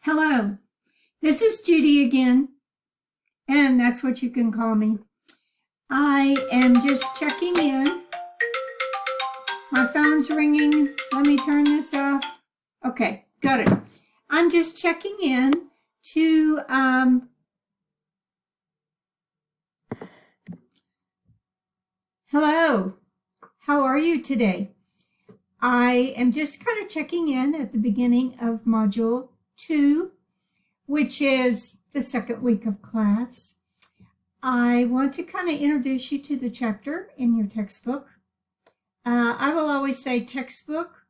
Hello, this is Judy again, and that's what you can call me. I am just checking in. My phone's ringing. Let me turn this off. Okay, got it. I'm just checking in to hello, how are you today? I am just kind of checking in at the beginning of Module 2, which is the second week of class. I want to kind of introduce you to the chapter in your textbook. I will always say textbook,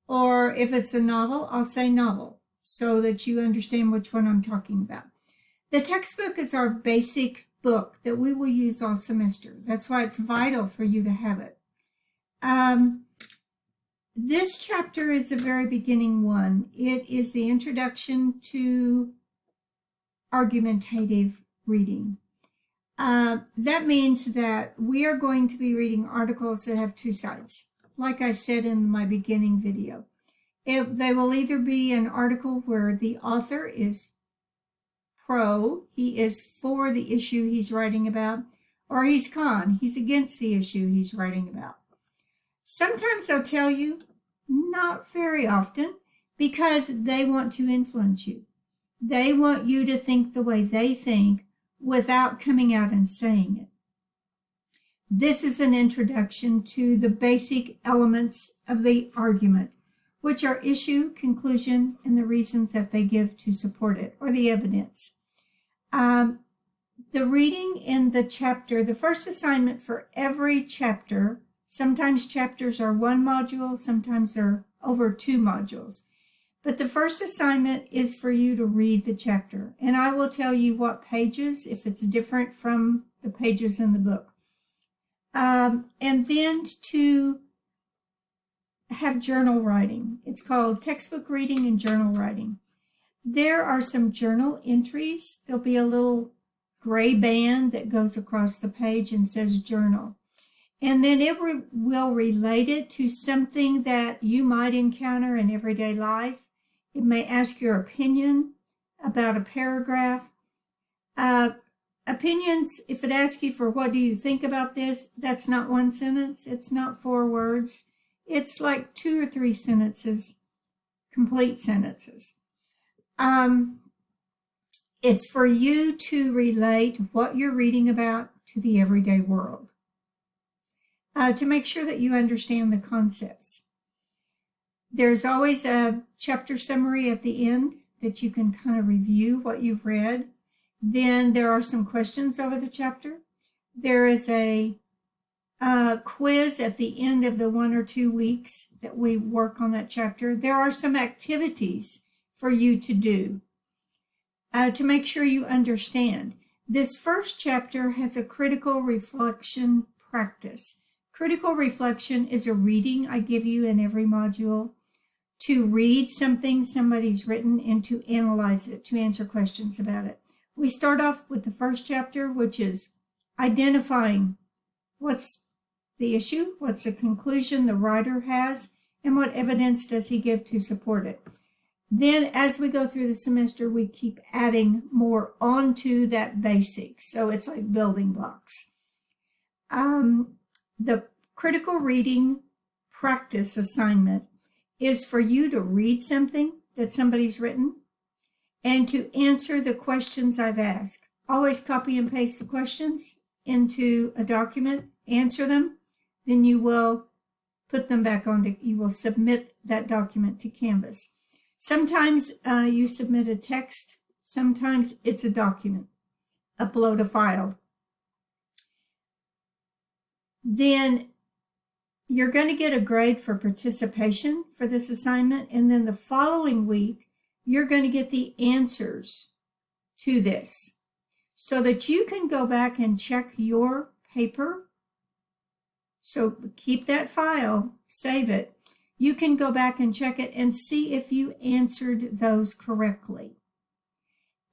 or if it's a novel, I'll say novel, so that you understand which one I'm talking about. The textbook is our basic book that we will use all semester. That's why it's vital for you to have it. This chapter is the very beginning one. It is the introduction to argumentative reading. That means that we are going to be reading articles that have two sides. Like I said in my beginning video, they will either be an article where the author is pro, he is for the issue he's writing about, or he's con, he's against the issue he's writing about. Sometimes they'll tell you, not very often, because they want to influence you. They want you to think the way they think without coming out and saying it. This is an introduction to the basic elements of the argument, which are issue, conclusion, and the reasons that they give to support it, or the evidence. The reading in the chapter, the first assignment for every chapter, sometimes chapters are one module, sometimes they're over 2 modules. But the first assignment is for you to read the chapter. And I will tell you what pages, if it's different from the pages in the book. And then to have journal writing. It's called textbook reading and journal writing. There are some journal entries. There'll be a little gray band that goes across the page and says journal. And then it will relate it to something that you might encounter in everyday life. It may ask your opinion about a paragraph. Opinions, if it asks you for what do you think about this, that's not one sentence. It's not 4 words. It's like 2 or 3 sentences, complete sentences. It's for you to relate what you're reading about to the everyday world. To make sure that you understand the concepts. There's always a chapter summary at the end that you can kind of review what you've read. Then there are some questions over the chapter. There is a quiz at the end of the 1 or 2 weeks that we work on that chapter. There are some activities for you to do to make sure you understand. This first chapter has a critical reflection practice. Critical reflection is a reading I give you in every module to read something somebody's written and to analyze it, to answer questions about it. We start off with the first chapter, which is identifying what's the issue, what's the conclusion the writer has, and what evidence does he give to support it. Then as we go through the semester, we keep adding more onto that basic. So it's like building blocks. The critical reading practice assignment is for you to read something that somebody's written and to answer the questions I've asked. Always copy and paste the questions into a document, answer them, then you will put them back on, you will submit that document to Canvas. Sometimes you submit a text, sometimes it's a document. Upload a file. Then you're going to get a grade for participation for this assignment, and then the following week, you're going to get the answers to this so that you can go back and check your paper. So keep that file, save it. You can go back and check it and see if you answered those correctly.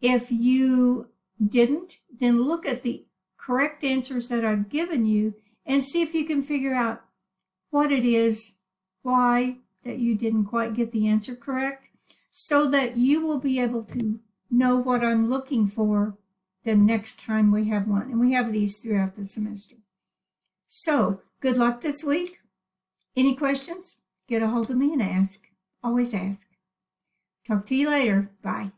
If you didn't, then look at the correct answers that I've given you and see if you can figure out what it is, why that you didn't quite get the answer correct. so that you will be able to know what I'm looking for the next time we have one. And we have these throughout the semester. So, good luck this week. Any questions? Get a hold of me and ask. Always ask. Talk to you later. Bye.